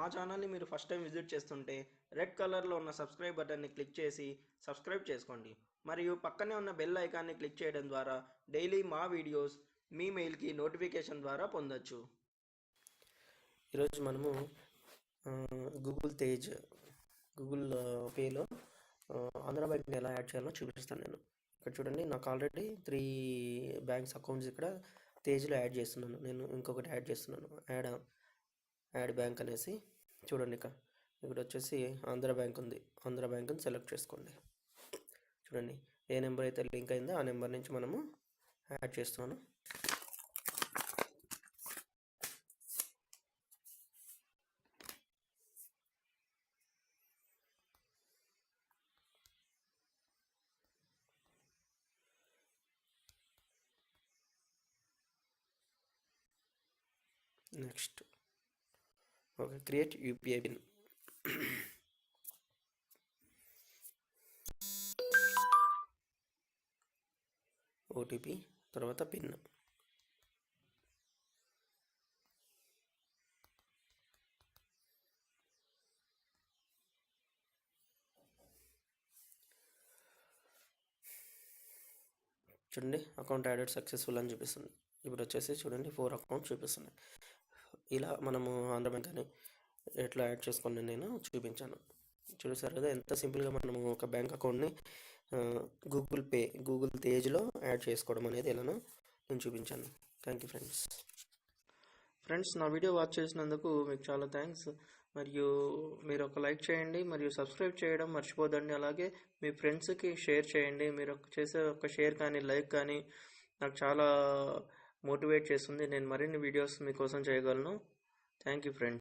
మా ఛానల్ని మీరు ఫస్ట్ టైం విజిట్ చేస్తుంటే రెడ్ కలర్లో ఉన్న సబ్స్క్రైబ్ బటన్ని క్లిక్ చేసి సబ్స్క్రైబ్ చేసుకోండి. మరియు పక్కనే ఉన్న బెల్ ఐకాన్ని క్లిక్ చేయడం ద్వారా డైలీ మా వీడియోస్ మీ మెయిల్కి నోటిఫికేషన్ ద్వారా పొందొచ్చు. ఈరోజు మనము గూగుల్ పేలో ఆంధ్ర బ్యాంక్ని ఎలా యాడ్ చేయాలో చూపిస్తాను. నేను ఇక్కడ చూడండి, నాకు ఆల్రెడీ 3 బ్యాంక్స్ అకౌంట్స్ ఇక్కడ తేజ్లో యాడ్ చేస్తున్నాను. నేను ఇంకొకటి యాడ్ చేస్తున్నాను, యాడ్ బ్యాంక్ అనేసి. చూడండి, ఇక్కడ వచ్చేసి ఆంధ్ర బ్యాంక్ ఉంది. ఆంధ్ర బ్యాంక్ని సెలెక్ట్ చేసుకోండి. చూడండి, ఏ నెంబర్ అయితే లింక్ అయిందో ఆ నెంబర్ నుంచి మనము యాడ్ చేస్తున్నాను. Next okay, create UPI pin. OTP తర్వాత పిన్. చూడండి, అకౌంట్ యాడెడ్ సక్సెస్ఫుల్ అని చూపిస్తుంది. ఇప్పుడు వచ్చేసి చూడండి 4 అకౌంట్స్ చూపిస్తున్నాయి. ఇలా మనము ఆంధ్ర బ్యాంక్ అని ఎట్లా యాడ్ చేసుకుని నేను చూపించాను. చూసారు కదా, ఎంత సింపుల్గా మనము ఒక బ్యాంక్ అకౌంట్ని గూగుల్ తేజ్లో యాడ్ చేసుకోవడం అనేది ఎలానో నేను చూపించాను. థ్యాంక్ యూ ఫ్రెండ్స్, నా వీడియో వాచ్ చేసినందుకు మీకు చాలా థ్యాంక్స్. మరియు మీరు ఒక లైక్ చేయండి మరియు సబ్స్క్రైబ్ చేయడం మర్చిపోదండి. అలాగే మీ ఫ్రెండ్స్కి షేర్ చేయండి. మీరు చేసే ఒక షేర్ కానీ లైక్ కానీ నాకు చాలా మోటివేట్ చేస్తుంది. నేను మరిన్ని వీడియోస్ మీకోసం చేయగలను. Thank you friends.